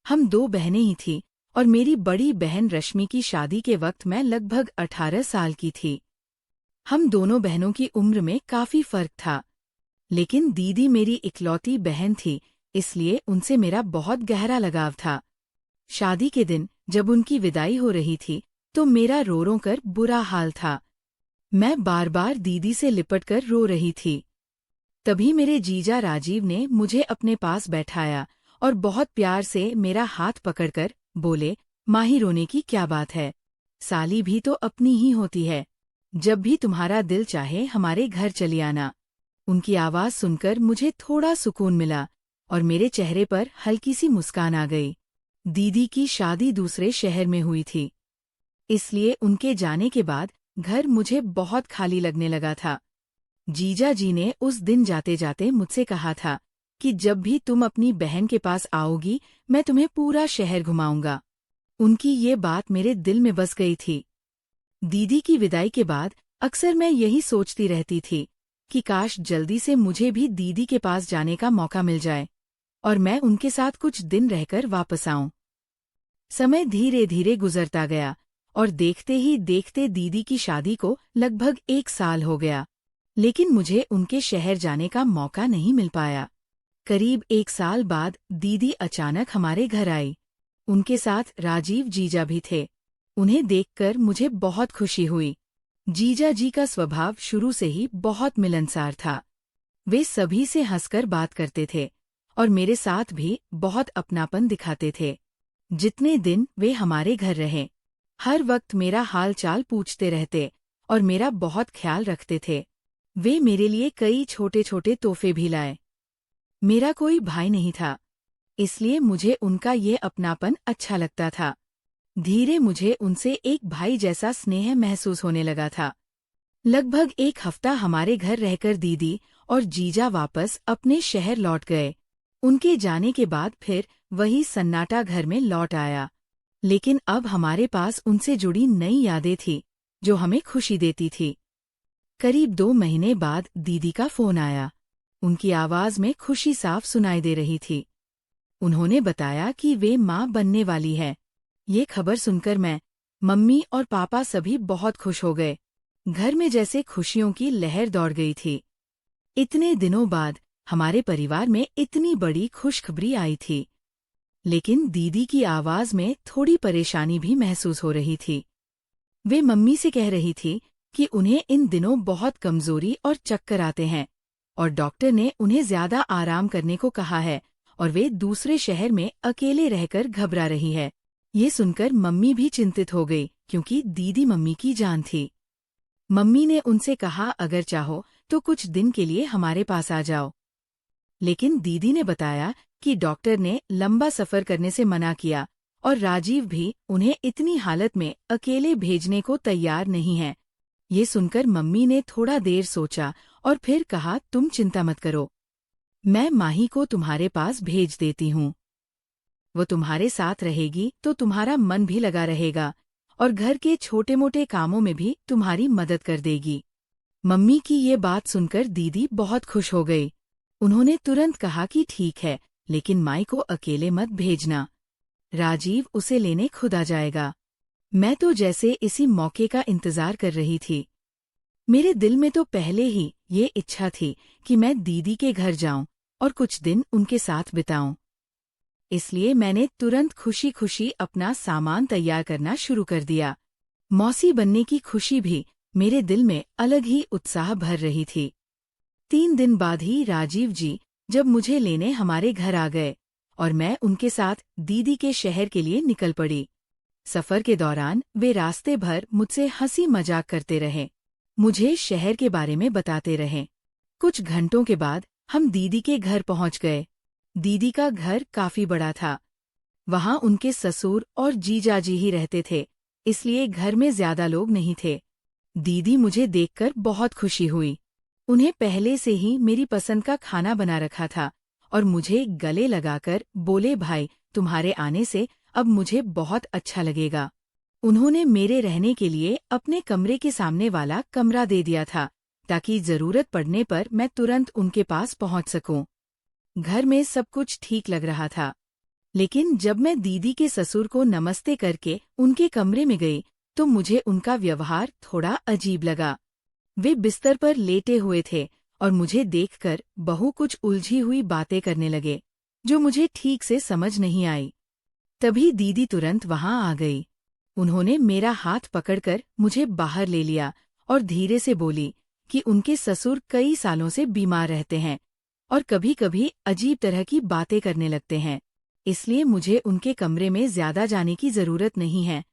हम 2 बहनें ही थीं और मेरी बड़ी बहन रश्मि की शादी के वक्त मैं लगभग 18 साल की थी। हम दोनों बहनों की उम्र में काफी फर्क था, लेकिन दीदी मेरी इकलौती बहन थी, इसलिए उनसे मेरा बहुत गहरा लगाव था। शादी के दिन जब उनकी विदाई हो रही थी तो मेरा रो रो कर बुरा हाल था। मैं बार बार दीदी से लिपटकर रो रही थी। तभी मेरे जीजा राजीव ने मुझे अपने पास बैठाया और बहुत प्यार से मेरा हाथ पकड़कर बोले, माही रोने की क्या बात है, साली भी तो अपनी ही होती है, जब भी तुम्हारा दिल चाहे हमारे घर चली आना। उनकी आवाज सुनकर मुझे थोड़ा सुकून मिला और मेरे चेहरे पर हल्की सी मुस्कान आ गई। दीदी की शादी दूसरे शहर में हुई थी, इसलिए उनके जाने के बाद घर मुझे बहुत खाली लगने लगा था। जीजा जी ने उस दिन जाते जाते मुझसे कहा था कि जब भी तुम अपनी बहन के पास आओगी मैं तुम्हें पूरा शहर घुमाऊंगा। उनकी ये बात मेरे दिल में बस गई थी। दीदी की विदाई के बाद अक्सर मैं यही सोचती रहती थी कि काश जल्दी से मुझे भी दीदी के पास जाने का मौका मिल जाए और मैं उनके साथ कुछ दिन रहकर वापस आऊं। समय धीरे धीरे गुजरता गया और देखते ही देखते दीदी की शादी को लगभग 1 साल हो गया, लेकिन मुझे उनके शहर जाने का मौका नहीं मिल पाया। करीब 1 साल बाद दीदी अचानक हमारे घर आई। उनके साथ राजीव जीजा भी थे। उन्हें देखकर मुझे बहुत खुशी हुई। जीजा जी का स्वभाव शुरू से ही बहुत मिलनसार था। वे सभी से हंसकर बात करते थे और मेरे साथ भी बहुत अपनापन दिखाते थे। जितने दिन वे हमारे घर रहे, हर वक्त मेरा हाल चाल पूछते रहते और मेरा बहुत ख्याल रखते थे। वे मेरे लिए कई छोटे छोटे तोहफे भी लाए। मेरा कोई भाई नहीं था, इसलिए मुझे उनका ये अपनापन अच्छा लगता था। धीरे मुझे उनसे एक भाई जैसा स्नेह महसूस होने लगा था। लगभग 1 हफ्ता हमारे घर रहकर दीदी और जीजा वापस अपने शहर लौट गए। उनके जाने के बाद फिर वही सन्नाटा घर में लौट आया, लेकिन अब हमारे पास उनसे जुड़ी नई यादें थी जो हमें खुशी देती थी। करीब 2 महीने बाद दीदी का फोन आया। उनकी आवाज में खुशी साफ सुनाई दे रही थी। उन्होंने बताया कि वे मां बनने वाली है। ये खबर सुनकर मैं, मम्मी और पापा सभी बहुत खुश हो गए। घर में जैसे खुशियों की लहर दौड़ गई थी। इतने दिनों बाद हमारे परिवार में इतनी बड़ी खुशखबरी आई थी, लेकिन दीदी की आवाज में थोड़ी परेशानी भी महसूस हो रही थी। वे मम्मी से कह रही थी कि उन्हें इन दिनों बहुत कमजोरी और चक्कर आते हैं और डॉक्टर ने उन्हें ज्यादा आराम करने को कहा है और वे दूसरे शहर में अकेले रहकर घबरा रही है। ये सुनकर मम्मी भी चिंतित हो गई, क्योंकि दीदी मम्मी की जान थी। मम्मी ने उनसे कहा, अगर चाहो तो कुछ दिन के लिए हमारे पास आ जाओ। लेकिन दीदी ने बताया कि डॉक्टर ने लंबा सफर करने से मना किया और राजीव भी उन्हें इतनी हालत में अकेले भेजने को तैयार नहीं है। ये सुनकर मम्मी ने थोड़ा देर सोचा और फिर कहा, तुम चिंता मत करो, मैं माही को तुम्हारे पास भेज देती हूँ। वो तुम्हारे साथ रहेगी तो तुम्हारा मन भी लगा रहेगा और घर के छोटे मोटे कामों में भी तुम्हारी मदद कर देगी। मम्मी की ये बात सुनकर दीदी बहुत खुश हो गई। उन्होंने तुरंत कहा कि ठीक है, लेकिन माई को अकेले मत भेजना, राजीव उसे लेने खुद आ जाएगा। मैं तो जैसे इसी मौके का इंतजार कर रही थी। मेरे दिल में तो पहले ही ये इच्छा थी कि मैं दीदी के घर जाऊं और कुछ दिन उनके साथ बिताऊं। इसलिए मैंने तुरंत खुशी खुशी अपना सामान तैयार करना शुरू कर दिया। मौसी बनने की खुशी भी मेरे दिल में अलग ही उत्साह भर रही थी। 3 दिन बाद ही राजीव जी जब मुझे लेने हमारे घर आ गए और मैं उनके साथ दीदी के शहर के लिए निकल पड़ी। सफर के दौरान वे रास्ते भर मुझसे हंसी मजाक करते रहे, मुझे शहर के बारे में बताते रहे। कुछ घंटों के बाद हम दीदी के घर पहुंच गए। दीदी का घर काफी बड़ा था। वहां उनके ससुर और जीजाजी ही रहते थे, इसलिए घर में ज्यादा लोग नहीं थे। दीदी मुझे देखकर बहुत खुशी हुई। उन्हें पहले से ही मेरी पसंद का खाना बना रखा था और मुझे गले लगाकर बोले, भाई तुम्हारे आने से अब मुझे बहुत अच्छा लगेगा। उन्होंने मेरे रहने के लिए अपने कमरे के सामने वाला कमरा दे दिया था ताकि जरूरत पड़ने पर मैं तुरंत उनके पास पहुंच सकूं। घर में सब कुछ ठीक लग रहा था, लेकिन जब मैं दीदी के ससुर को नमस्ते करके उनके कमरे में गई तो मुझे उनका व्यवहार थोड़ा अजीब लगा। वे बिस्तर पर लेटे हुए थे और मुझे देखकर बहू कुछ उलझी हुई बातें करने लगे जो मुझे ठीक से समझ नहीं आई। तभी दीदी तुरंत वहां आ गई। उन्होंने मेरा हाथ पकड़कर मुझे बाहर ले लिया और धीरे से बोली कि उनके ससुर कई सालों से बीमार रहते हैं और कभी-कभी अजीब तरह की बातें करने लगते हैं, इसलिए मुझे उनके कमरे में ज्यादा जाने की जरूरत नहीं है।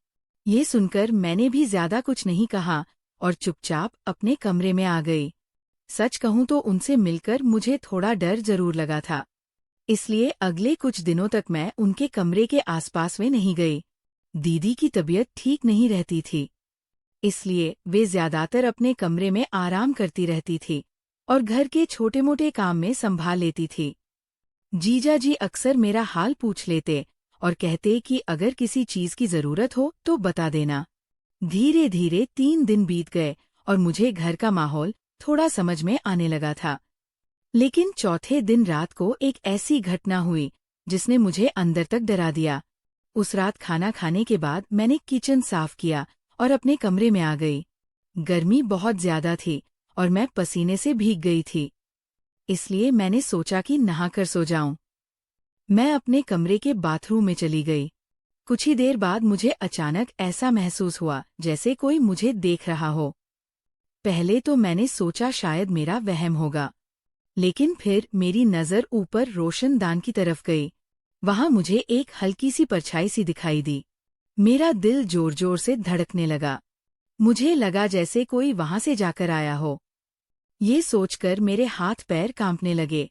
ये सुनकर मैंने भी ज्यादा कुछ नहीं कहा और चुपचाप अपने कमरे में आ गई। सच कहूं तो उनसे मिलकर मुझे थोड़ा डर जरूर लगा था, इसलिए अगले कुछ दिनों तक मैं उनके कमरे के आसपास में नहीं गई। दीदी की तबीयत ठीक नहीं रहती थी, इसलिए वे ज्यादातर अपने कमरे में आराम करती रहती थी और घर के छोटे-मोटे काम में संभाल लेती थी। जीजा जी अक्सर मेरा हाल पूछ लेते और कहते कि अगर किसी चीज की जरूरत हो तो बता देना। धीरे धीरे 3 दिन बीत गए और मुझे घर का माहौल थोड़ा समझ में आने लगा था। लेकिन चौथे दिन रात को एक ऐसी घटना हुई जिसने मुझे अंदर तक डरा दिया। उस रात खाना खाने के बाद मैंने किचन साफ किया और अपने कमरे में आ गई। गर्मी बहुत ज्यादा थी और मैं पसीने से भीग गई थी, इसलिए मैंने सोचा कि नहाकर सो जाऊं। मैं अपने कमरे के बाथरूम में चली गई। कुछ ही देर बाद मुझे अचानक ऐसा महसूस हुआ जैसे कोई मुझे देख रहा हो। पहले तो मैंने सोचा शायद मेरा वहम होगा, लेकिन फिर मेरी नजर ऊपर रोशनदान की तरफ गई। वहां मुझे एक हल्की सी परछाई सी दिखाई दी। मेरा दिल जोर जोर से धड़कने लगा। मुझे लगा जैसे कोई वहां से जाकर आया हो। ये सोचकर मेरे हाथ पैर कांपने लगे।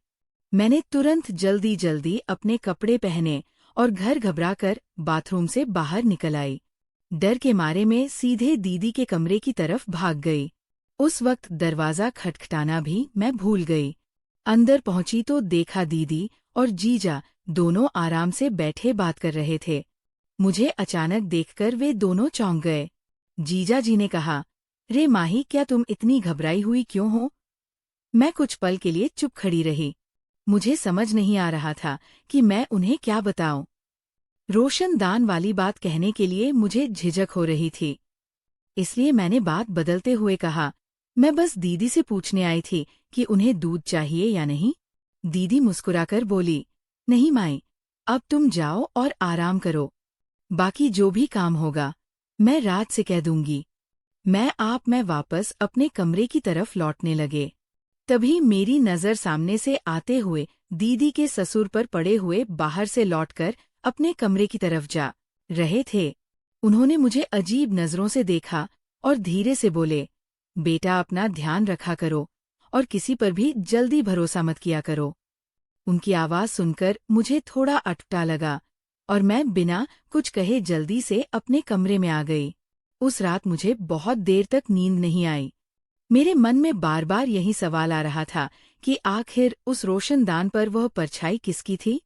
मैंने तुरंत जल्दी जल्दी अपने कपड़े पहने और घर घबराकर बाथरूम से बाहर निकल आई। डर के मारे में सीधे दीदी के कमरे की तरफ भाग गई। उस वक्त दरवाजा खटखटाना भी मैं भूल गई। अंदर पहुंची तो देखा दीदी और जीजा दोनों आराम से बैठे बात कर रहे थे। मुझे अचानक देखकर वे दोनों चौंक गए। जीजा जी ने कहा, रे माही, क्या तुम इतनी घबराई हुई क्यों हो? मैं कुछ पल के लिए चुप खड़ी रही। मुझे समझ नहीं आ रहा था कि मैं उन्हें क्या बताऊं। रोशनदान वाली बात कहने के लिए मुझे झिझक हो रही थी, इसलिए मैंने बात बदलते हुए कहा, मैं बस दीदी से पूछने आई थी कि उन्हें दूध चाहिए या नहीं। दीदी मुस्कुराकर बोली, नहीं माई, अब तुम जाओ और आराम करो। बाकी जो भी काम होगा मैं रात से कह दूंगी। मैं वापस अपने कमरे की तरफ लौटने लगे। तभी मेरी नजर सामने से आते हुए दीदी के ससुर पर पड़े हुए बाहर से लौटकर अपने कमरे की तरफ जा रहे थे। उन्होंने मुझे अजीब नजरों से देखा और धीरे से बोले, बेटा अपना ध्यान रखा करो और किसी पर भी जल्दी भरोसा मत किया करो। उनकी आवाज सुनकर मुझे थोड़ा अटपटा लगा और मैं बिना कुछ कहे जल्दी से अपने कमरे में आ गई। उस रात मुझे बहुत देर तक नींद नहीं आई। मेरे मन में बार बार यही सवाल आ रहा था कि आखिर उस रोशनदान पर वह परछाई किसकी थी?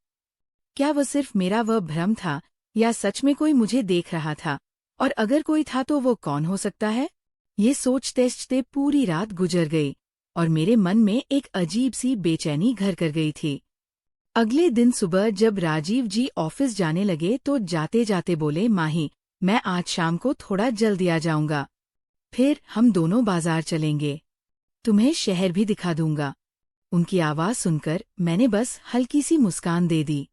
क्या वह सिर्फ मेरा वह भ्रम था या सच में कोई मुझे देख रहा था? और अगर कोई था तो वो कौन हो सकता है? ये सोचते पूरी रात गुजर गई और मेरे मन में एक अजीब सी बेचैनी घर कर गई थी। अगले दिन सुबह जब राजीव जी ऑफिस जाने लगे तो जाते जाते बोले, माही, मैं आज शाम को थोड़ा जल्दी आ जाऊंगा, फिर हम दोनों बाजार चलेंगे, तुम्हें शहर भी दिखा दूंगा। उनकी आवाज सुनकर मैंने बस हल्की सी मुस्कान दे दी,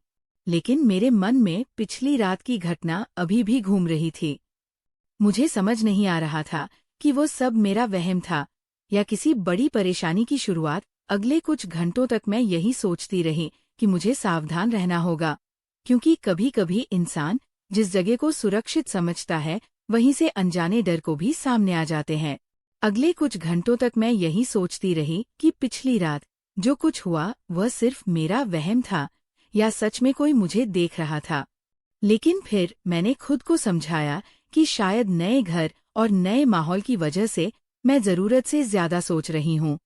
लेकिन मेरे मन में पिछली रात की घटना अभी भी घूम रही थी। मुझे समझ नहीं आ रहा था कि वो सब मेरा वहम था या किसी बड़ी परेशानी की शुरुआत। अगले कुछ घंटों तक मैं यही सोचती रही कि मुझे सावधान रहना होगा, क्योंकि कभी-कभी इंसान जिस जगह को सुरक्षित समझता है वहीं से अनजाने डर को भी सामने आ जाते हैं। अगले कुछ घंटों तक मैं यही सोचती रही कि पिछली रात जो कुछ हुआ वह सिर्फ मेरा वहम था या सच में कोई मुझे देख रहा था। लेकिन फिर मैंने खुद को समझाया कि शायद नए घर और नए माहौल की वजह से मैं जरूरत से ज्यादा सोच रही हूँ।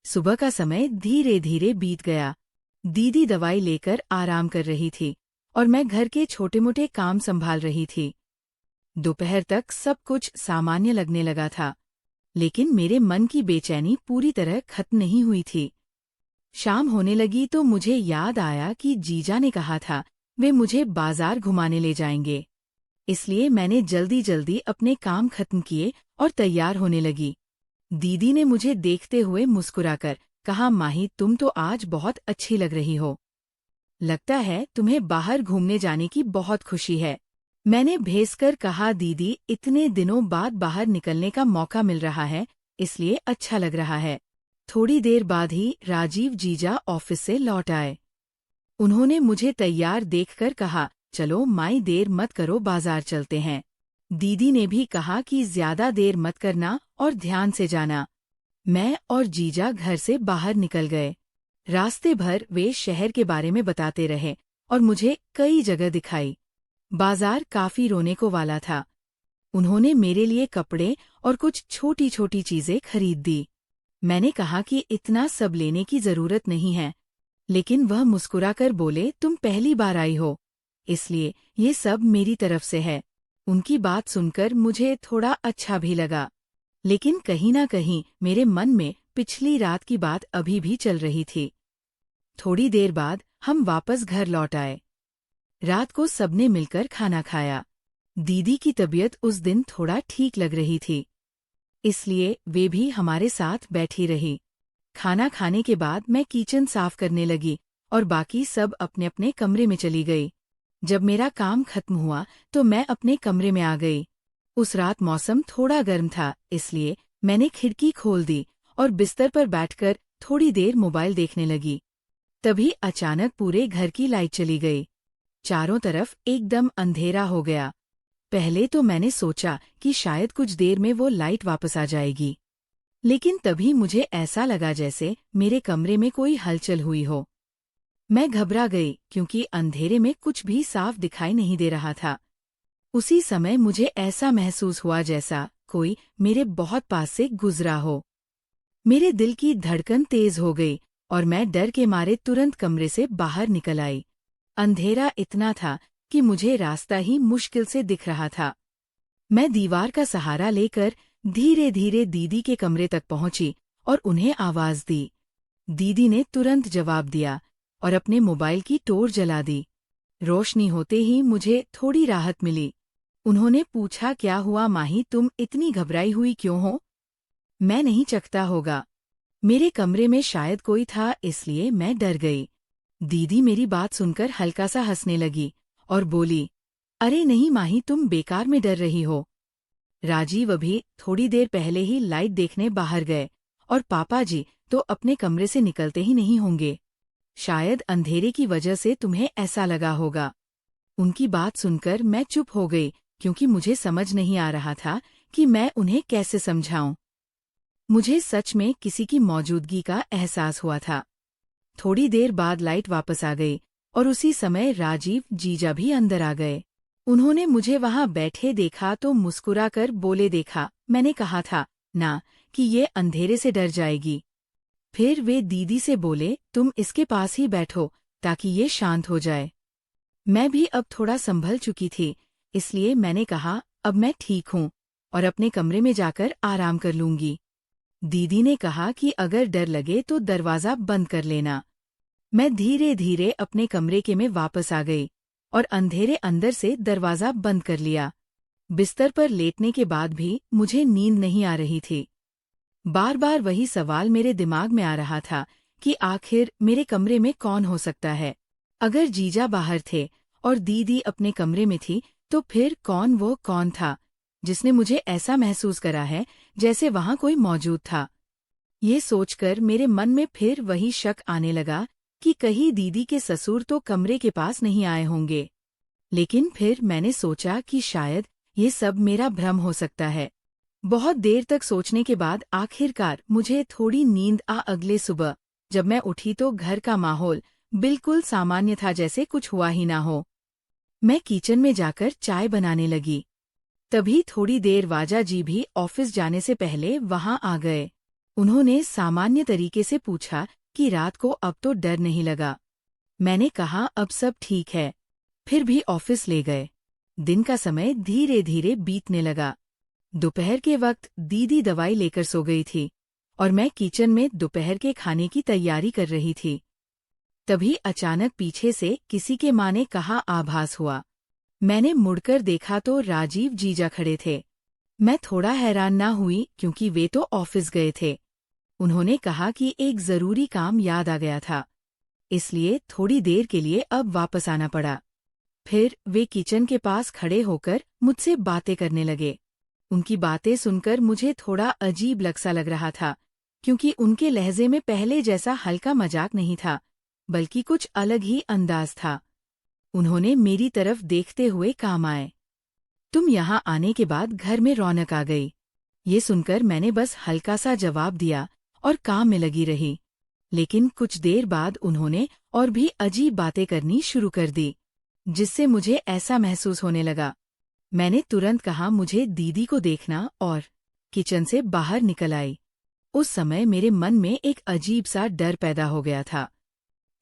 सुबह का समय धीरे धीरे बीत गया। दीदी दवाई लेकर आराम कर रही थी और मैं घर के छोटे मोटे काम संभाल रही थी। दोपहर तक सब कुछ सामान्य लगने लगा था, लेकिन मेरे मन की बेचैनी पूरी तरह खत्म नहीं हुई थी। शाम होने लगी तो मुझे याद आया कि जीजा ने कहा था वे मुझे बाजार घुमाने ले जाएंगे। इसलिए मैंने जल्दी जल्दी अपने काम खत्म किए और तैयार होने लगी। दीदी ने मुझे देखते हुए मुस्कुराकर कहा, माही तुम तो आज बहुत अच्छी लग रही हो। लगता है तुम्हें बाहर घूमने जाने की बहुत खुशी है। मैंने भेंसकर कहा, दीदी इतने दिनों बाद बाहर निकलने का मौका मिल रहा है, इसलिए अच्छा लग रहा है। थोड़ी देर बाद ही राजीव जीजा ऑफिस से लौट आए। उन्होंने मुझे तैयार देखकर कहा, चलो माई देर मत करो, बाजार चलते हैं। दीदी ने भी कहा कि ज्यादा देर मत करना और ध्यान से जाना। मैं और जीजा घर से बाहर निकल गए। रास्ते भर वे शहर के बारे में बताते रहे और मुझे कई जगह दिखाई। बाजार काफी रोने को वाला था। उन्होंने मेरे लिए कपड़े और कुछ छोटी छोटी चीजें खरीद दी। मैंने कहा कि इतना सब लेने की जरूरत नहीं है, लेकिन वह मुस्कुराकर बोले, तुम पहली बार आई हो, इसलिए ये सब मेरी तरफ से है। उनकी बात सुनकर मुझे थोड़ा अच्छा भी लगा, लेकिन कहीं ना कहीं मेरे मन में पिछली रात की बात अभी भी चल रही थी। थोड़ी देर बाद हम वापस घर लौट आए। रात को सबने मिलकर खाना खाया। दीदी की तबीयत उस दिन थोड़ा ठीक लग रही थी, इसलिए वे भी हमारे साथ बैठी रही। खाना खाने के बाद मैं किचन साफ करने लगी और बाकी सब अपने अपने कमरे में चली गई। जब मेरा काम खत्म हुआ तो मैं अपने कमरे में आ गई। उस रात मौसम थोड़ा गर्म था, इसलिए मैंने खिड़की खोल दी और बिस्तर पर बैठकर थोड़ी देर मोबाइल देखने लगी। तभी अचानक पूरे घर की लाइट चली गई। चारों तरफ एकदम अंधेरा हो गया। पहले तो मैंने सोचा कि शायद कुछ देर में वो लाइट वापस आ जाएगी, लेकिन तभी मुझे ऐसा लगा जैसे मेरे कमरे में कोई हलचल हुई हो। मैं घबरा गई क्योंकि अंधेरे में कुछ भी साफ दिखाई नहीं दे रहा था। उसी समय मुझे ऐसा महसूस हुआ जैसा कोई मेरे बहुत पास से गुजरा हो। मेरे दिल की धड़कन तेज हो गई और मैं डर के मारे तुरंत कमरे से बाहर निकल आई। अंधेरा इतना था कि मुझे रास्ता ही मुश्किल से दिख रहा था। मैं दीवार का सहारा लेकर धीरे धीरे दीदी के कमरे तक पहुंची और उन्हें आवाज दी। दीदी ने तुरंत जवाब दिया और अपने मोबाइल की टॉर्च जला दी। रोशनी होते ही मुझे थोड़ी राहत मिली। उन्होंने पूछा, क्या हुआ माही, तुम इतनी घबराई हुई क्यों हो? मैं नहीं चखता होगा। मेरे कमरे में शायद कोई था, इसलिए मैं डर गई। दीदी मेरी बात सुनकर हल्का सा हंसने लगी और बोली, अरे नहीं माही, तुम बेकार में डर रही हो। राजीव अभी थोड़ी देर पहले ही लाइट देखने बाहर गए और पापा जी तो अपने कमरे से निकलते ही नहीं होंगे। शायद अंधेरे की वजह से तुम्हें ऐसा लगा होगा। उनकी बात सुनकर मैं चुप हो गई क्योंकि मुझे समझ नहीं आ रहा था कि मैं उन्हें कैसे समझाऊं। मुझे सच में किसी की मौजूदगी का एहसास हुआ था। थोड़ी देर बाद लाइट वापस आ गई और उसी समय राजीव जीजा भी अंदर आ गए। उन्होंने मुझे वहां बैठे देखा तो मुस्कुराकर बोले, देखा मैंने कहा था ना कि ये अंधेरे से डर जाएगी। फिर वे दीदी से बोले, तुम इसके पास ही बैठो ताकि ये शांत हो जाए। मैं भी अब थोड़ा संभल चुकी थी, इसलिए मैंने कहा, अब मैं ठीक हूँ और अपने कमरे में जाकर आराम कर लूंगी। दीदी ने कहा कि अगर डर लगे तो दरवाज़ा बंद कर लेना। मैं धीरे धीरे अपने कमरे के में वापस आ गई और अंधेरे अंदर से दरवाज़ा बंद कर लिया। बिस्तर पर लेटने के बाद भी मुझे नींद नहीं आ रही थी। बार बार वही सवाल मेरे दिमाग में आ रहा था कि आखिर मेरे कमरे में कौन हो सकता है। अगर जीजा बाहर थे और दीदी अपने कमरे में थी तो फिर वो कौन था जिसने मुझे ऐसा महसूस करा है जैसे वहां कोई मौजूद था। ये सोचकर मेरे मन में फिर वही शक आने लगा कि कहीं दीदी के ससुर तो कमरे के पास नहीं आए होंगे। लेकिन फिर मैंने सोचा कि शायद ये सब मेरा भ्रम हो सकता है। बहुत देर तक सोचने के बाद आखिरकार मुझे थोड़ी नींद आ। अगले सुबह जब मैं उठी तो घर का माहौल बिल्कुल सामान्य था, जैसे कुछ हुआ ही ना हो। मैं किचन में जाकर चाय बनाने लगी। तभी थोड़ी देर वाजा जी भी ऑफिस जाने से पहले वहां आ गए। उन्होंने सामान्य तरीके से पूछा कि रात को अब तो डर नहीं लगा। मैंने कहा अब सब ठीक है, फिर भी ऑफिस ले गए। दिन का समय धीरे धीरे बीतने लगा। दोपहर के वक्त दीदी दवाई लेकर सो गई थी और मैं किचन में दोपहर के खाने की तैयारी कर रही थी। तभी अचानक पीछे से किसी के माँ ने कहा आभास हुआ। मैंने मुड़कर देखा तो राजीव जीजा खड़े थे। मैं थोड़ा हैरान ना हुई क्योंकि वे तो ऑफिस गए थे। उन्होंने कहा कि एक जरूरी काम याद आ गया था, इसलिए थोड़ी देर के लिए अब वापस आना पड़ा। फिर वे किचन के पास खड़े होकर मुझसे बातें करने लगे। उनकी बातें सुनकर मुझे थोड़ा अजीब सा लग रहा था, क्योंकि उनके लहजे में पहले जैसा हल्का मजाक नहीं था, बल्कि कुछ अलग ही अंदाज था। उन्होंने मेरी तरफ देखते हुए काम आए। तुम यहाँ आने के बाद घर में रौनक आ गई। ये सुनकर मैंने बस हल्का सा जवाब दिया और काम में लगी रही। लेकिन कुछ देर बाद उन्होंने और भी अजीब बातें करनी शुरू कर दी, जिससे मुझे ऐसा महसूस होने लगा। मैंने तुरंत कहा मुझे दीदी को देखना और किचन से बाहर निकल आई। उस समय मेरे मन में एक अजीब सा डर पैदा हो गया था।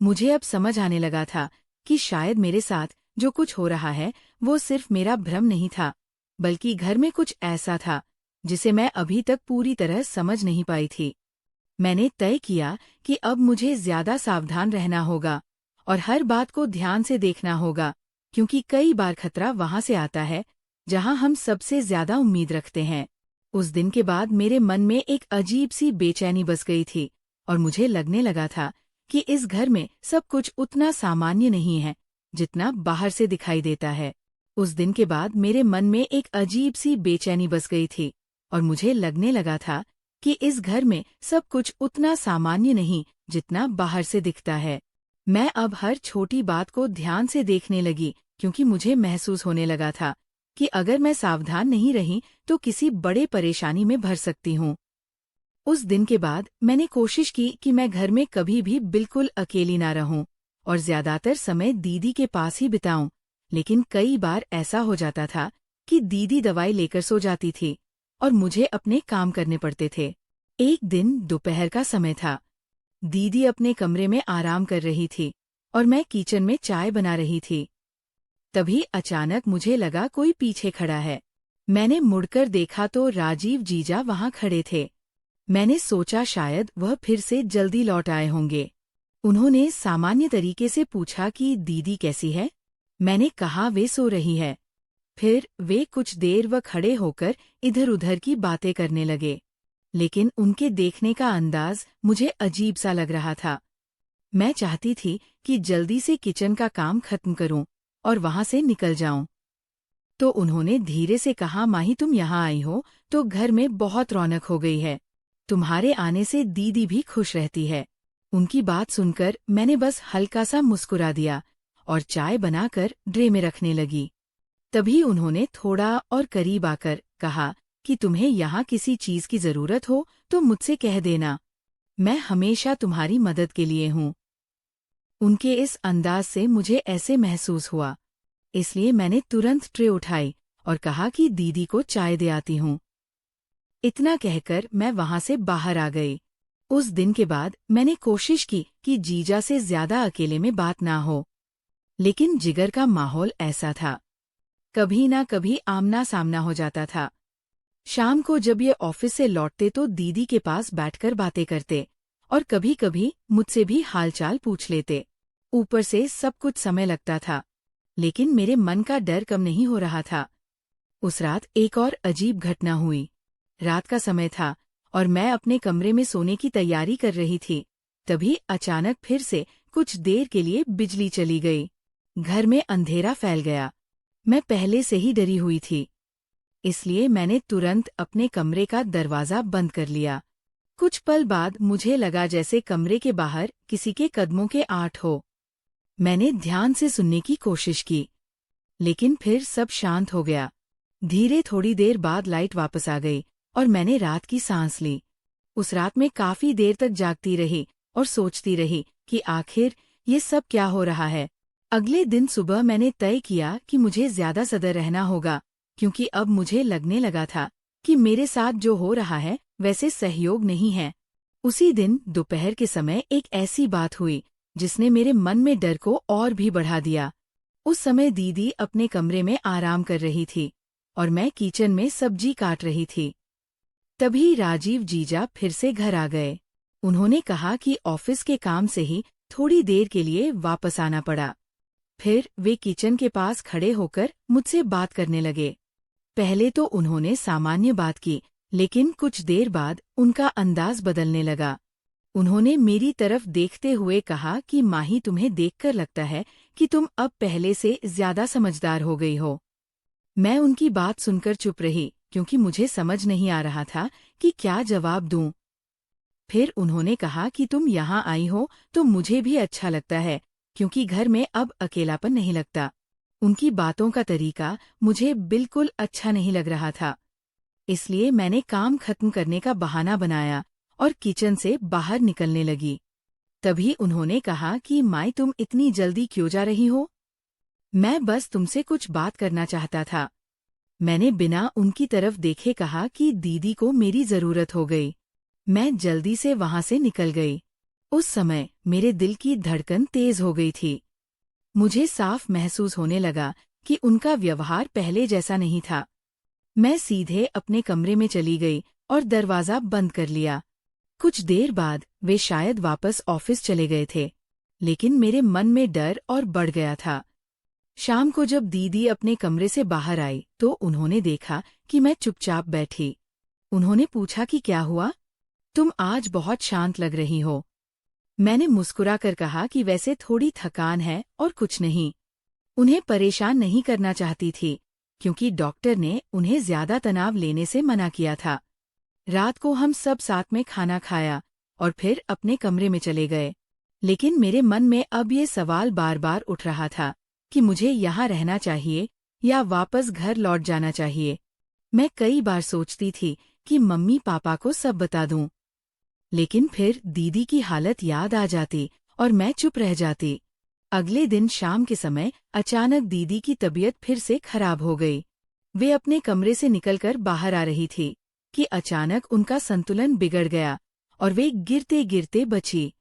मुझे अब समझ आने लगा था कि शायद मेरे साथ जो कुछ हो रहा है वो सिर्फ मेरा भ्रम नहीं था, बल्कि घर में कुछ ऐसा था जिसे मैं अभी तक पूरी तरह समझ नहीं पाई थी। मैंने तय किया कि अब मुझे ज्यादा सावधान रहना होगा और हर बात को ध्यान से देखना होगा, क्योंकि कई बार खतरा वहां से आता है जहां हम सबसे ज्यादा उम्मीद रखते हैं। उस दिन के बाद मेरे मन में एक अजीब सी बेचैनी बस गई थी और मुझे लगने लगा था कि इस घर में सब कुछ उतना सामान्य नहीं है जितना बाहर से दिखाई देता है। उस दिन के बाद मेरे मन में एक अजीब सी बेचैनी बस गई थी और मुझे लगने लगा था कि इस घर में सब कुछ उतना सामान्य नहीं जितना बाहर से दिखता है। मैं अब हर छोटी बात को ध्यान से देखने लगी, क्योंकि मुझे महसूस होने लगा था कि अगर मैं सावधान नहीं रही तो किसी बड़े परेशानी में भर सकती हूँ। उस दिन के बाद मैंने कोशिश की कि मैं घर में कभी भी बिल्कुल अकेली ना रहूं और ज्यादातर समय दीदी के पास ही बिताऊं। लेकिन कई बार ऐसा हो जाता था कि दीदी दवाई लेकर सो जाती थी और मुझे अपने काम करने पड़ते थे। एक दिन दोपहर का समय था। दीदी अपने कमरे में आराम कर रही थी और मैं किचन में चाय बना रही थी। तभी अचानक मुझे लगा कोई पीछे खड़ा है। मैंने मुड़कर देखा तो राजीव जीजा वहां खड़े थे। मैंने सोचा शायद वह फिर से जल्दी लौट आए होंगे। उन्होंने सामान्य तरीके से पूछा कि दीदी कैसी है। मैंने कहा वे सो रही है। फिर वे कुछ देर वह खड़े होकर इधर उधर की बातें करने लगे, लेकिन उनके देखने का अंदाज मुझे अजीब सा लग रहा था। मैं चाहती थी कि जल्दी से किचन का काम खत्म करूं और वहां से निकल जाऊं। तो उन्होंने धीरे से कहा, माही तुम यहाँ आई हो तो घर में बहुत रौनक हो गई है। तुम्हारे आने से दीदी भी खुश रहती है। उनकी बात सुनकर मैंने बस हल्का सा मुस्कुरा दिया और चाय बनाकर ट्रे में रखने लगी। तभी उन्होंने थोड़ा और करीब आकर कहा कि तुम्हें यहाँ किसी चीज की जरूरत हो तो मुझसे कह देना, मैं हमेशा तुम्हारी मदद के लिए हूँ। उनके इस अंदाज से मुझे ऐसे महसूस हुआ, इसलिए मैंने तुरंत ट्रे उठाई और कहा कि दीदी को चाय दे आती हूँ। इतना कहकर मैं वहां से बाहर आ गई। उस दिन के बाद मैंने कोशिश की कि जीजा से ज्यादा अकेले में बात ना हो, लेकिन जिगर का माहौल ऐसा था, कभी ना कभी आमना सामना हो जाता था। शाम को जब ये ऑफिस से लौटते तो दीदी के पास बैठकर बातें करते और कभी कभी मुझसे भी हालचाल पूछ लेते। ऊपर से सब कुछ समय लगता था, लेकिन मेरे मन का डर कम नहीं हो रहा था। उस रात एक और अजीब घटना हुई। रात का समय था और मैं अपने कमरे में सोने की तैयारी कर रही थी। तभी अचानक फिर से कुछ देर के लिए बिजली चली गई। घर में अंधेरा फैल गया। मैं पहले से ही डरी हुई थी, इसलिए मैंने तुरंत अपने कमरे का दरवाजा बंद कर लिया। कुछ पल बाद मुझे लगा जैसे कमरे के बाहर किसी के कदमों के आठ हो। मैंने ध्यान से सुनने की कोशिश की, लेकिन फिर सब शांत हो गया। धीरे थोड़ी देर बाद लाइट वापस आ गई और मैंने रात की सांस ली। उस रात में काफी देर तक जागती रही और सोचती रही कि आखिर ये सब क्या हो रहा है। अगले दिन सुबह मैंने तय किया कि मुझे ज्यादा सतर्क रहना होगा, क्योंकि अब मुझे लगने लगा था कि मेरे साथ जो हो रहा है वैसे सहयोग नहीं है। उसी दिन दोपहर के समय एक ऐसी बात हुई जिसने मेरे मन में डर को और भी बढ़ा दिया। उस समय दीदी अपने कमरे में आराम कर रही थी और मैं किचन में सब्जी काट रही थी। तभी राजीव जीजा फिर से घर आ गए। उन्होंने कहा कि ऑफिस के काम से ही थोड़ी देर के लिए वापस आना पड़ा। फिर वे किचन के पास खड़े होकर मुझसे बात करने लगे। पहले तो उन्होंने सामान्य बात की, लेकिन कुछ देर बाद उनका अंदाज बदलने लगा। उन्होंने मेरी तरफ देखते हुए कहा कि माही, तुम्हें देखकर लगता है कि तुम अब पहले से ज्यादा समझदार हो गई हो। मैं उनकी बात सुनकर चुप रही, क्योंकि मुझे समझ नहीं आ रहा था कि क्या जवाब दूं। फिर उन्होंने कहा कि तुम यहाँ आई हो तो मुझे भी अच्छा लगता है, क्योंकि घर में अब अकेलापन नहीं लगता। उनकी बातों का तरीका मुझे बिल्कुल अच्छा नहीं लग रहा था। इसलिए मैंने काम खत्म करने का बहाना बनाया और किचन से बाहर निकलने लगी। तभी उन्होंने कहा कि माई, तुम इतनी जल्दी क्यों जा रही हो? मैं बस तुमसे कुछ बात करना चाहता था। मैंने बिना उनकी तरफ देखे कहा कि दीदी को मेरी जरूरत हो गई। मैं जल्दी से वहां से निकल गई। उस समय मेरे दिल की धड़कन तेज हो गई थी। मुझे साफ महसूस होने लगा कि उनका व्यवहार पहले जैसा नहीं था। मैं सीधे अपने कमरे में चली गई और दरवाजा बंद कर लिया। कुछ देर बाद वे शायद वापस ऑफिस चले गए थे, लेकिन मेरे मन में डर और बढ़ गया था। शाम को जब दीदी अपने कमरे से बाहर आई तो उन्होंने देखा कि मैं चुपचाप बैठी। उन्होंने पूछा कि क्या हुआ? तुम आज बहुत शांत लग रही हो। मैंने मुस्कुराकर कहा कि वैसे थोड़ी थकान है और कुछ नहीं। उन्हें परेशान नहीं करना चाहती थी, क्योंकि डॉक्टर ने उन्हें ज्यादा तनाव लेने से मना किया था। रात को हम सब साथ में खाना खाया और फिर अपने कमरे में चले गए। लेकिन मेरे मन में अब ये सवाल बार बार उठ रहा था कि मुझे यहाँ रहना चाहिए या वापस घर लौट जाना चाहिए। मैं कई बार सोचती थी कि मम्मी पापा को सब बता दूं, लेकिन फिर दीदी की हालत याद आ जाती और मैं चुप रह जाती। अगले दिन शाम के समय अचानक दीदी की तबीयत फिर से खराब हो गई। वे अपने कमरे से निकलकर बाहर आ रही थी कि अचानक उनका संतुलन बिगड़ गया और वे गिरते गिरते बची।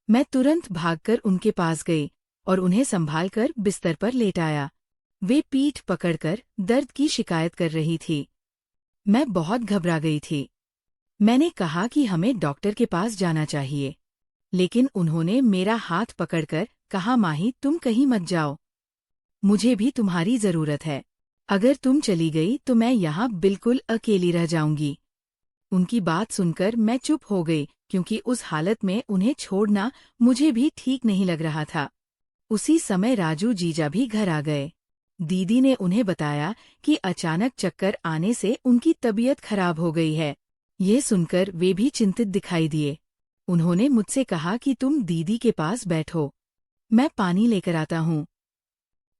मैं तुरंत भागकर उनके पास गई और उन्हें संभालकर बिस्तर पर लेटाया। वे पीठ पकड़कर दर्द की शिकायत कर रही थी। मैं बहुत घबरा गई थी। मैंने कहा कि हमें डॉक्टर के पास जाना चाहिए, लेकिन उन्होंने मेरा हाथ पकड़कर कहा, माही, तुम कहीं मत जाओ। मुझे भी तुम्हारी जरूरत है। अगर तुम चली गई तो मैं यहाँ बिल्कुल अकेली रह जाऊंगी। उनकी बात सुनकर मैं चुप हो गई, क्योंकि उस हालत में उन्हें छोड़ना मुझे भी ठीक नहीं लग रहा था। उसी समय राजू जीजा भी घर आ गए। दीदी ने उन्हें बताया कि अचानक चक्कर आने से उनकी तबीयत खराब हो गई है। ये सुनकर वे भी चिंतित दिखाई दिए। उन्होंने मुझसे कहा कि तुम दीदी के पास बैठो, मैं पानी लेकर आता हूँ।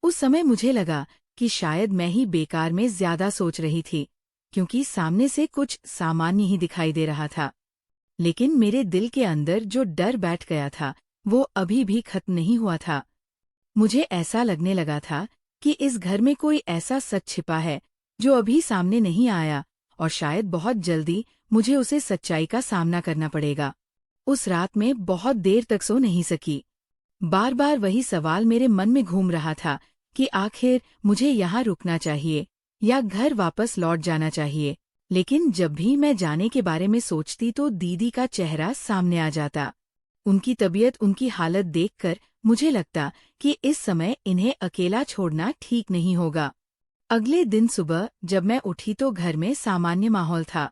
उस समय मुझे लगा कि शायद मैं ही बेकार में ज्यादा सोच रही थी, क्योंकि सामने से कुछ सामान्य ही दिखाई दे रहा था। लेकिन मेरे दिल के अंदर जो डर बैठ गया था वो अभी भी खत्म नहीं हुआ था। मुझे ऐसा लगने लगा था कि इस घर में कोई ऐसा सच छिपा है जो अभी सामने नहीं आया, और शायद बहुत जल्दी मुझे उसे सच्चाई का सामना करना पड़ेगा। उस रात में बहुत देर तक सो नहीं सकी। बार बार वही सवाल मेरे मन में घूम रहा था कि आखिर मुझे यहाँ रुकना चाहिए या घर वापस लौट जाना चाहिए। लेकिन जब भी मैं जाने के बारे में सोचती तो दीदी का चेहरा सामने आ जाता। उनकी तबीयत, उनकी हालत देखकर मुझे लगता कि इस समय इन्हें अकेला छोड़ना ठीक नहीं होगा। अगले दिन सुबह जब मैं उठी तो घर में सामान्य माहौल था।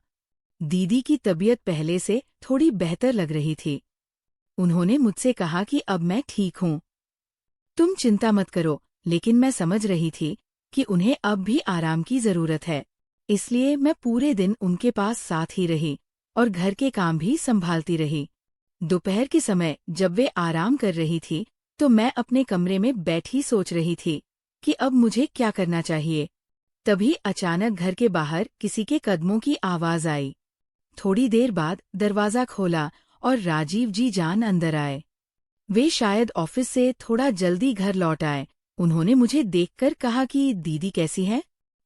दीदी की तबीयत पहले से थोड़ी बेहतर लग रही थी। उन्होंने मुझसे कहा कि अब मैं ठीक हूँ, तुम चिंता मत करो। लेकिन मैं समझ रही थी कि उन्हें अब भी आराम की जरूरत है। इसलिए मैं पूरे दिन उनके पास साथ ही रही और घर के काम भी संभालती रही। दोपहर के समय जब वे आराम कर रही थी तो मैं अपने कमरे में बैठी सोच रही थी कि अब मुझे क्या करना चाहिए। तभी अचानक घर के बाहर किसी के कदमों की आवाज आई। थोड़ी देर बाद दरवाजा खोला और राजीव जी जान अंदर आए। वे शायद ऑफिस से थोड़ा जल्दी घर लौट आए। उन्होंने मुझे देखकर कहा कि दीदी कैसी है?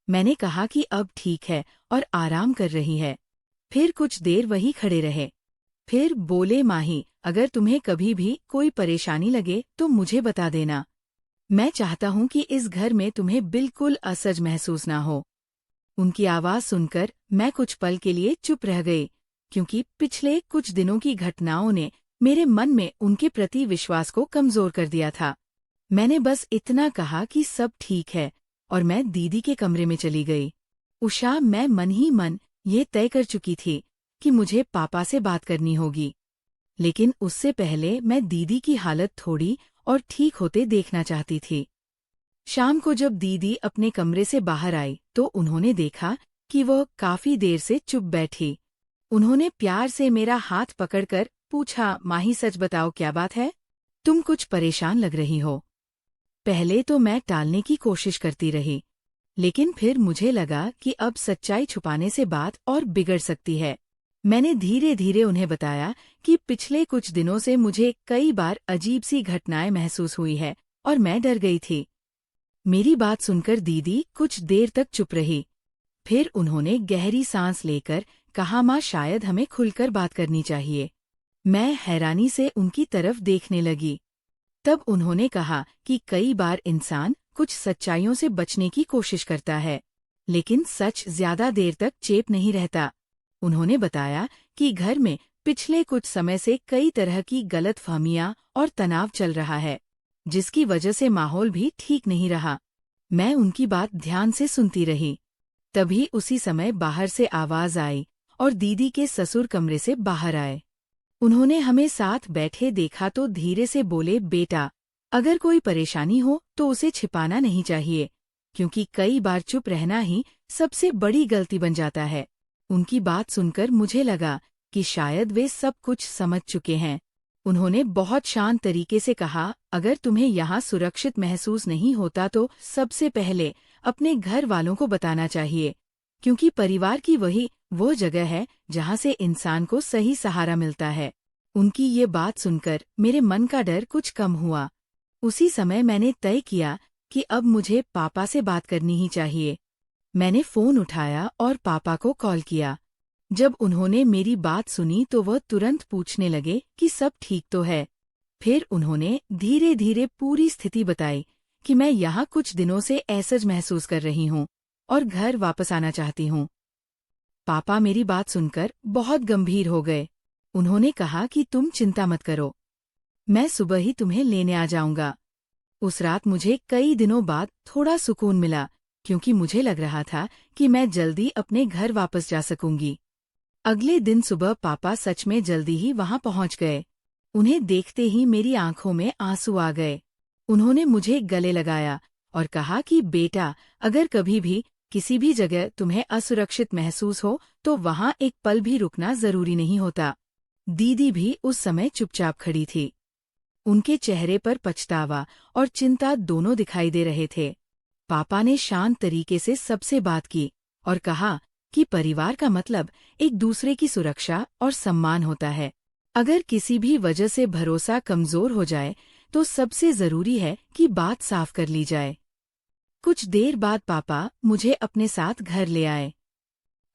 मैंने कहा कि अब ठीक है और आराम कर रही है। फिर कुछ देर वही खड़े रहे। फिर बोले, माही, अगर तुम्हें कभी भी कोई परेशानी लगे तो मुझे बता देना। मैं चाहता हूँ कि इस घर में तुम्हें बिल्कुल असहज महसूस ना हो। उनकी आवाज सुनकर मैं कुछ पल के लिए चुप रह गई, क्योंकि पिछले कुछ दिनों की घटनाओं ने मेरे मन में उनके प्रति विश्वास को कमजोर कर दिया था। मैंने बस इतना कहा कि सब ठीक है और मैं दीदी के कमरे में चली गई। उषा, मैं मन ही मन ये तय कर चुकी थी कि मुझे पापा से बात करनी होगी, लेकिन उससे पहले मैं दीदी की हालत थोड़ी और ठीक होते देखना चाहती थी। शाम को जब दीदी अपने कमरे से बाहर आई तो उन्होंने देखा कि वह काफी देर से चुप बैठी। उन्होंने प्यार से मेरा हाथ पकड़कर पूछा, माही सच बताओ, क्या बात है? तुम कुछ परेशान लग रही हो। पहले तो मैं टालने की कोशिश करती रही, लेकिन फिर मुझे लगा कि अब सच्चाई छुपाने से बात और बिगड़ सकती है। मैंने धीरे धीरे उन्हें बताया कि पिछले कुछ दिनों से मुझे कई बार अजीब सी घटनाएं महसूस हुई है और मैं डर गई थी। मेरी बात सुनकर दीदी कुछ देर तक चुप रही। फिर उन्होंने गहरी सांस लेकर कहा, माँ, शायद हमें खुलकर बात करनी चाहिए। मैं हैरानी से उनकी तरफ देखने लगी। तब उन्होंने कहा कि कई बार इंसान कुछ सच्चाइयों से बचने की कोशिश करता है, लेकिन सच ज्यादा देर तक चेप नहीं रहता। उन्होंने बताया कि घर में पिछले कुछ समय से कई तरह की गलतफहमियां और तनाव चल रहा है, जिसकी वजह से माहौल भी ठीक नहीं रहा। मैं उनकी बात ध्यान से सुनती रही। तभी उसी समय बाहर से आवाज आई और दीदी के ससुर कमरे से बाहर आए। उन्होंने हमें साथ बैठे देखा तो धीरे से बोले, बेटा, अगर कोई परेशानी हो तो उसे छिपाना नहीं चाहिए, क्योंकि कई बार चुप रहना ही सबसे बड़ी गलती बन जाता है। उनकी बात सुनकर मुझे लगा कि शायद वे सब कुछ समझ चुके हैं। उन्होंने बहुत शांत तरीके से कहा, अगर तुम्हें यहाँ सुरक्षित महसूस नहीं होता तो सबसे पहले अपने घर वालों को बताना चाहिए, क्योंकि परिवार की वो जगह है जहाँ से इंसान को सही सहारा मिलता है। उनकी ये बात सुनकर मेरे मन का डर कुछ कम हुआ। उसी समय मैंने तय किया कि अब मुझे पापा से बात करनी ही चाहिए। मैंने फोन उठाया और पापा को कॉल किया। जब उन्होंने मेरी बात सुनी तो वह तुरंत पूछने लगे कि सब ठीक तो है। फिर उन्होंने धीरे धीरे पूरी स्थिति बताई कि मैं यहाँ कुछ दिनों से असहज महसूस कर रही हूँ और घर वापस आना चाहती हूँ। पापा मेरी बात सुनकर बहुत गंभीर हो गए। उन्होंने कहा कि तुम चिंता मत करो, मैं सुबह ही तुम्हें लेने आ जाऊंगा। उस रात मुझे कई दिनों बाद थोड़ा सुकून मिला, क्योंकि मुझे लग रहा था कि मैं जल्दी अपने घर वापस जा सकूंगी। अगले दिन सुबह पापा सच में जल्दी ही वहां पहुंच गए। उन्हें देखते ही मेरी आंखों में आंसू आ गए। उन्होंने मुझे गले लगाया और कहा कि बेटा, अगर कभी भी किसी भी जगह तुम्हें असुरक्षित महसूस हो तो वहां एक पल भी रुकना जरूरी नहीं होता। दीदी भी उस समय चुपचाप खड़ी थी। उनके चेहरे पर पछतावा और चिंता दोनों दिखाई दे रहे थे। पापा ने शांत तरीके से सबसे बात की और कहा कि परिवार का मतलब एक दूसरे की सुरक्षा और सम्मान होता है। अगर किसी भी वजह से भरोसा कमजोर हो जाए तो सबसे जरूरी है कि बात साफ कर ली जाए। कुछ देर बाद पापा मुझे अपने साथ घर ले आए।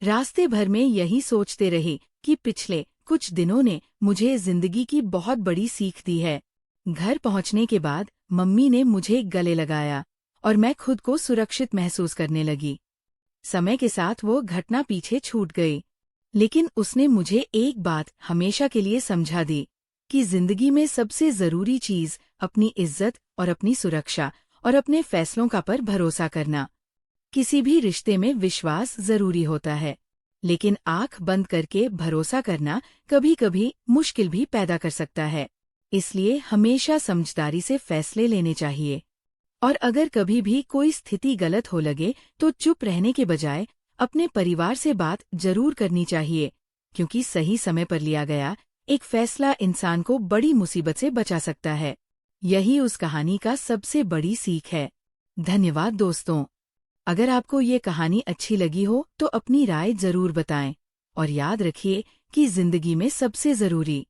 रास्ते भर में यही सोचते रहे कि पिछले कुछ दिनों ने मुझे जिंदगी की बहुत बड़ी सीख दी है। घर पहुंचने के बाद मम्मी ने मुझे गले लगाया और मैं खुद को सुरक्षित महसूस करने लगी। समय के साथ वो घटना पीछे छूट गई, लेकिन उसने मुझे एक बात हमेशा के लिए समझा दी कि जिंदगी में सबसे जरूरी चीज अपनी इज्जत और अपनी सुरक्षा और अपने फैसलों का पर भरोसा करना। किसी भी रिश्ते में विश्वास जरूरी होता है, लेकिन आंख बंद करके भरोसा करना कभी कभी मुश्किल भी पैदा कर सकता है। इसलिए हमेशा समझदारी से फैसले लेने चाहिए। और अगर कभी भी कोई स्थिति गलत हो लगे तो चुप रहने के बजाय अपने परिवार से बात जरूर करनी चाहिए, क्योंकि सही समय पर लिया गया एक फैसला इंसान को बड़ी मुसीबत से बचा सकता है। यही उस कहानी का सबसे बड़ी सीख है। धन्यवाद दोस्तों। अगर आपको ये कहानी अच्छी लगी हो तो अपनी राय जरूर बताएं और याद रखिए कि जिंदगी में सबसे जरूरी